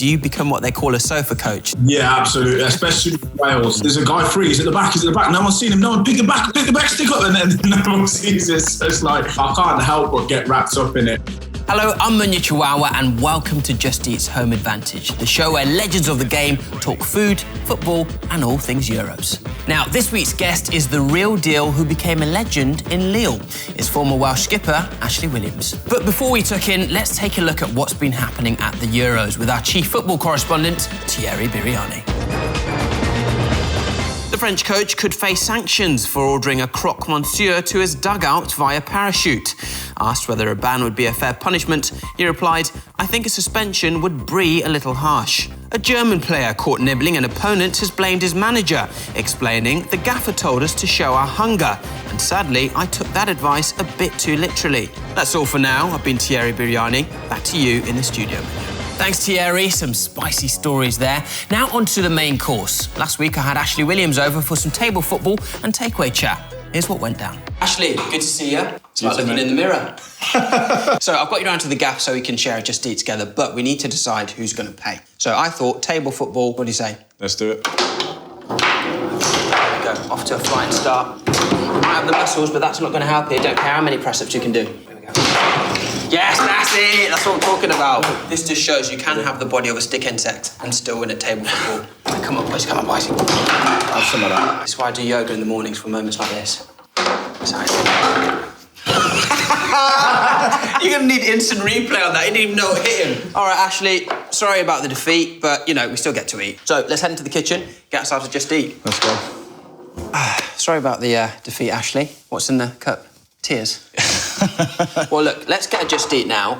do you become what they call a sofa coach? Yeah, absolutely, especially with Wales. There's a guy free, he's at the back, no one's seen him, no one, pick the back, stick up, and then no one sees it. So it's like, I can't help but get wrapped up in it. Hello, I'm Munya Chihuahua and welcome to Just Eat's Home Advantage, the show where legends of the game talk food, football and all things Euros. Now, this week's guest is the real deal who became a legend in Lille. It's former Welsh skipper, Ashley Williams. But before we tuck in, let's take a look at what's been happening at the Euros with our chief football correspondent, Thierry Biriani. The French coach could face sanctions for ordering a croque monsieur to his dugout via parachute. Asked whether a ban would be a fair punishment, he replied, "I think a suspension would be a little harsh." A German player caught nibbling an opponent has blamed his manager, explaining, "The gaffer told us to show our hunger, and sadly, I took that advice a bit too literally." That's all for now. I've been Thierry Biriani. Back to you in the studio. Thanks, Thierry. Some spicy stories there. Now on to the main course. Last week I had Ashley Williams over for some table football and takeaway chat. Here's what went down. Ashley, good to see you. It's like looking in the mirror. So I've got you down to the gaff so we can share a Just Eat together, but we need to decide who's going to pay. So I thought table football, what do you say? Let's do it. There we go, off to a flying start. You might have the muscles, but that's not going to help you. Don't care how many press-ups you can do. Here we go. Yes, that's it! That's what I'm talking about. This just shows you can have the body of a stick insect and still win at table football. Come on, boys, come on, boys. Have some of that. That's why I do yoga in the mornings for moments like this. Sorry. You're going to need instant replay on that. You didn't even know what hit him. All right, Ashley, sorry about the defeat, but, you know, we still get to eat. So let's head into the kitchen, get ourselves a Just Eat. Let's go. Sorry about the defeat, Ashley. What's in the cup? Tears. Well, look, let's get a Just Eat now.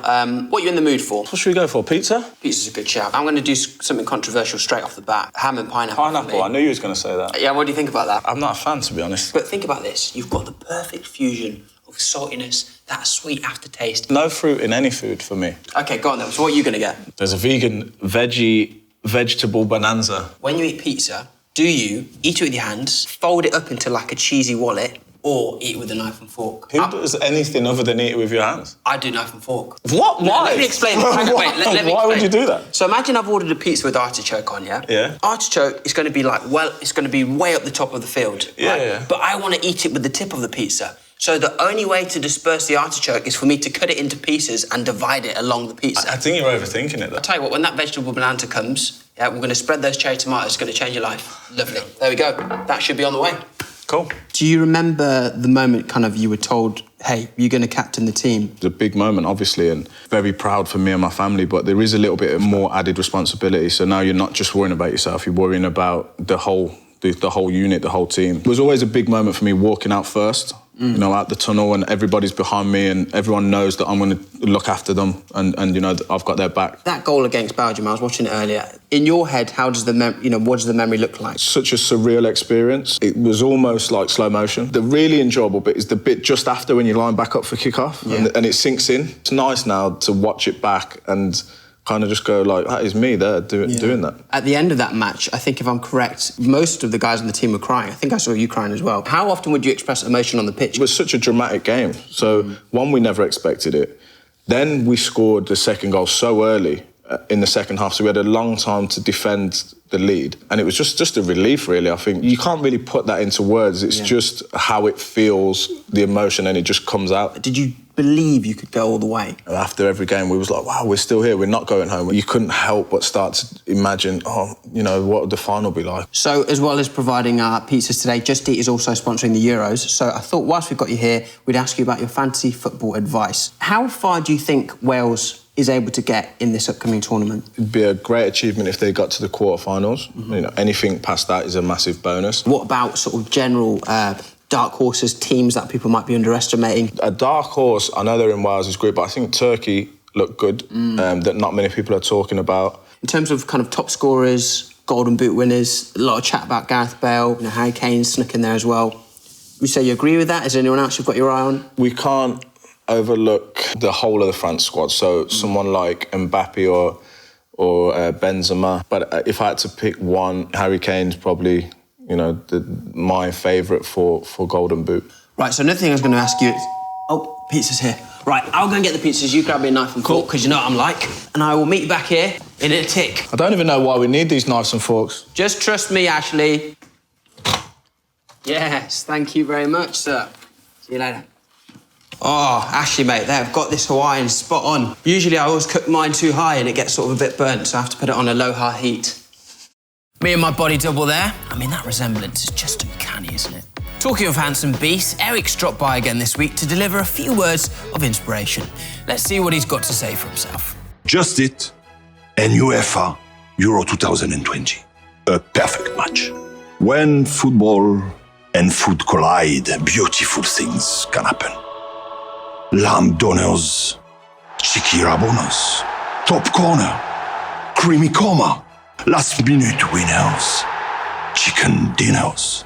What are you in the mood for? What should we go for? Pizza? Pizza's a good shout. I'm going to do something controversial straight off the bat. Ham and pineapple. Pineapple, I knew you was going to say that. Yeah, what do you think about that? I'm not a fan, to be honest. But think about this. You've got the perfect fusion of saltiness, that sweet aftertaste. No fruit in any food for me. OK, go on then. So what are you going to get? There's a vegan vegetable bonanza. When you eat pizza, do you eat it with your hands, fold it up into like a cheesy wallet, or eat it with a knife and fork? Who does anything other than eat it with your hands? I do knife and fork. What? Why? Let me explain. Wait, let me explain. Why would you do that? So imagine I've ordered a pizza with artichoke on, yeah? Yeah. Artichoke is going to be like, well, it's going to be way up the top of the field. Yeah, right? yeah. But I want to eat it with the tip of the pizza. So the only way to disperse the artichoke is for me to cut it into pieces and divide it along the pizza. I think you're overthinking it, though. I'll tell you what, when that vegetable bonanza comes, yeah, we're going to spread those cherry tomatoes. It's going to change your life. Lovely. There we go. That should be on the way. Cool. Do you remember the moment kind of you were told, hey, you're going to captain the team? It's a big moment, obviously, and very proud for me and my family, but there is a little bit more added responsibility. So now you're not just worrying about yourself, you're worrying about the whole unit, the whole team. It was always a big moment for me walking out first, you know, out the tunnel, and everybody's behind me and everyone knows that I'm going to look after them and you know, I've got their back. That goal against Belgium, I was watching it earlier. In your head, how does what does the memory look like? Such a surreal experience. It was almost like slow motion. The really enjoyable bit is the bit just after when you line back up for kick-off and it sinks in. It's nice now to watch it back and kind of just go like, that is me there doing that. At the end of that match, I think if I'm correct, most of the guys on the team were crying. I think I saw you crying as well. How often would you express emotion on the pitch? It was such a dramatic game. So, one, we never expected it. Then we scored the second goal so early in the second half, so we had a long time to defend the lead. And it was just a relief, really. I think you can't really put that into words. It's just how it feels, the emotion, and it just comes out. Did you believe you could go all the way? After every game, we was like, wow, we're still here, we're not going home. You couldn't help but start to imagine, what would the final be like? So, as well as providing our pizzas today, Just Eat is also sponsoring the Euros. So I thought, whilst we've got you here, we'd ask you about your fantasy football advice. How far do you think Wales is able to get in this upcoming tournament? It'd be a great achievement if they got to the quarterfinals. You know, anything past that is a massive bonus. What about sort of general dark horses, teams that people might be underestimating? A dark horse, I know they're in Wales' group, but I think Turkey look good, that not many people are talking about. In terms of kind of top scorers, Golden Boot winners, a lot of chat about Gareth Bale, Harry Kane snuck in there as well. Would you say you agree with that? Is there anyone else you've got your eye on? We can't overlook the whole of the France squad, so someone like Mbappe or Benzema. But if I had to pick one, Harry Kane's probably, my favourite for Golden Boot. Right, so another thing I was going to ask you is... Oh, Pizza's here. Right, I'll go and get the pizzas. You grab me a knife and fork, because you know what I'm like. And I will meet you back here in a tick. I don't even know why we need these knives and forks. Just trust me, Ashley. Yes, thank you very much, sir. See you later. Oh, Ashley, mate, they've got this Hawaiian spot on. Usually I always cook mine too high and it gets sort of a bit burnt, so I have to put it on a low-high heat. Me and my body double there. I mean, that resemblance is just uncanny, isn't it? Talking of handsome beasts, Eric's dropped by again this week to deliver a few words of inspiration. Let's see what he's got to say for himself. Just it and UEFA Euro 2020. A perfect match. When football and food collide, beautiful things can happen. Lamb donors, cheeky rabonos, top corner, creamy coma, last-minute winners, chicken dinners.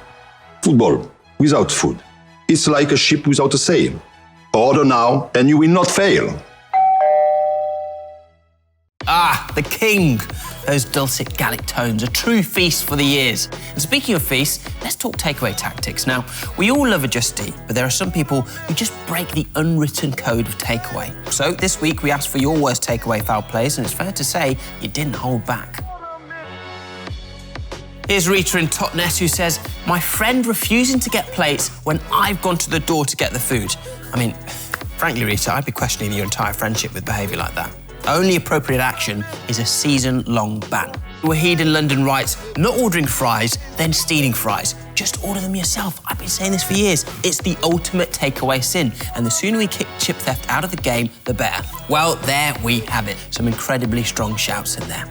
Football without food. It's like a ship without a sail. Order now and you will not fail. Ah, the king. Those dulcet Gallic tones, a true feast for the ears. And speaking of feasts, let's talk takeaway tactics. Now, we all love a Just Eat, but there are some people who just break the unwritten code of takeaway. So this week we asked for your worst takeaway foul plays, and it's fair to say you didn't hold back. Here's Rita in Totnes who says, my friend refusing to get plates when I've gone to the door to get the food. I mean, frankly, Rita, I'd be questioning your entire friendship with behaviour like that. Only appropriate action is a season-long ban. Wahid in London writes, not ordering fries, then stealing fries. Just order them yourself. I've been saying this for years. It's the ultimate takeaway sin, and the sooner we kick chip theft out of the game, the better. Well, there we have it. Some incredibly strong shouts in there.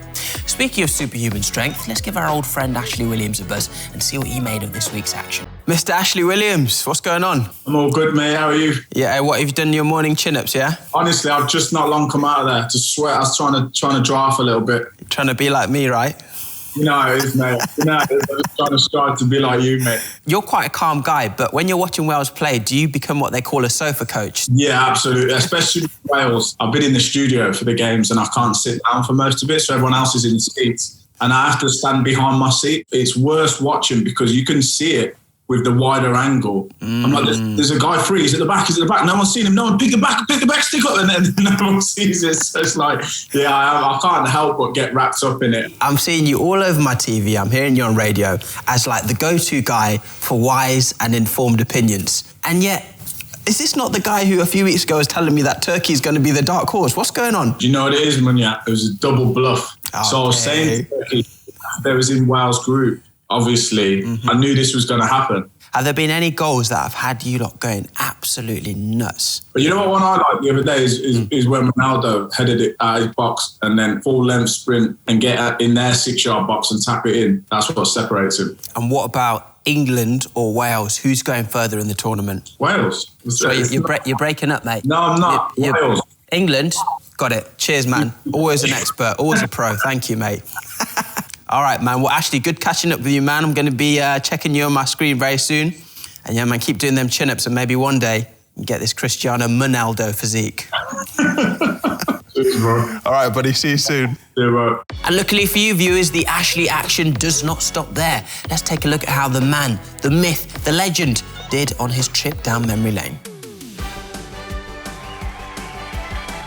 Speaking of superhuman strength, let's give our old friend Ashley Williams a buzz and see what he made of this week's action. Mr. Ashley Williams, what's going on? I'm all good, mate. How are you? Yeah, what, have you done your morning chin-ups, yeah? Honestly, I've just not long come out of there. To sweat, I was trying to dry off a little bit. You're trying to be like me, right? You know how it is, mate. You know how it is. I'm just trying to strive to be like you, mate. You're quite a calm guy, but when you're watching Wales play, do you become what they call a sofa coach? Yeah, absolutely. Especially with Wales. I've been in the studio for the games and I can't sit down for most of it, so everyone else is in the seats. And I have to stand behind my seat. It's worse watching because you can see it with the wider angle. I'm like, there's a guy free, he's at the back. No one's seen him, no one, pick it back, stick up, and then no one sees it. So it's like, yeah, I can't help but get wrapped up in it. I'm seeing you all over my TV, I'm hearing you on radio as like the go-to guy for wise and informed opinions. And yet, is this not the guy who a few weeks ago was telling me that Turkey's going to be the dark horse? What's going on? Do you know what it is, Munya? It was a double bluff. Okay. So I was saying Turkey, they was in Wales group. Obviously, I knew this was going to happen. Have there been any goals that have had you lot going absolutely nuts? But you know what one I liked the other day is when Ronaldo headed it out of his box and then full-length sprint and get in their 6-yard box and tap it in. That's what separates him. And what about England or Wales? Who's going further in the tournament? Wales. So you're breaking up, mate. No, I'm not. Wales. England? Got it. Cheers, man. Always an expert. Always a pro. Thank you, mate. All right, man. Well, Ashley, good catching up with you, man. I'm going to be checking you on my screen very soon. And yeah, man, keep doing them chin-ups and maybe one day you get this Cristiano Ronaldo physique. All right, buddy. See you soon. Yeah, bro. And luckily for you viewers, the Ashley action does not stop there. Let's take a look at how the man, the myth, the legend did on his trip down memory lane.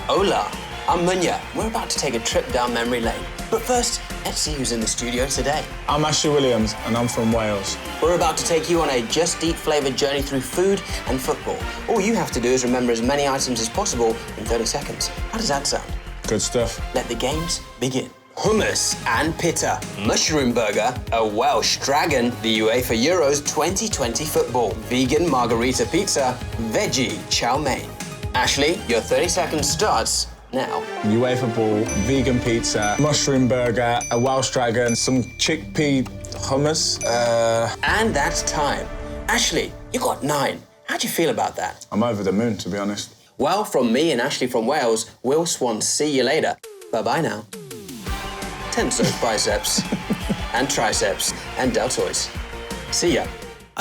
Hola, I'm Munya. We're about to take a trip down memory lane. But first, let's see who's in the studio today. I'm Ashley Williams and I'm from Wales. We're about to take you on a Just Eat flavoured journey through food and football. All you have to do is remember as many items as possible in 30 seconds. How does that sound? Good stuff. Let the games begin. Hummus and pitta, mushroom burger, a Welsh dragon, the UEFA Euros 2020 football, vegan margherita pizza, veggie chow mein. Ashley, your 30 seconds starts now. UEFA ball, vegan pizza, mushroom burger, a Welsh dragon, some chickpea hummus. And that's time. Ashley, you got 9. How do you feel about that? I'm over the moon, to be honest. Well, from me and Ashley from Wales, Will Swan, see you later. Bye-bye now. Tense those biceps and triceps and deltoids. See ya.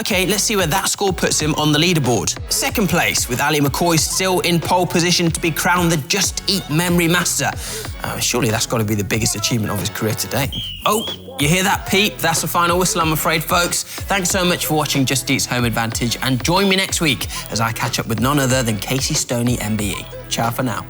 OK, let's see where that score puts him on the leaderboard. Second place, with Ali McCoy still in pole position to be crowned the Just Eat Memory Master. Surely that's got to be the biggest achievement of his career to date. Oh, you hear that, Pete? That's the final whistle, I'm afraid, folks. Thanks so much for watching Just Eat's Home Advantage, and join me next week as I catch up with none other than Casey Stoney, MBE. Ciao for now.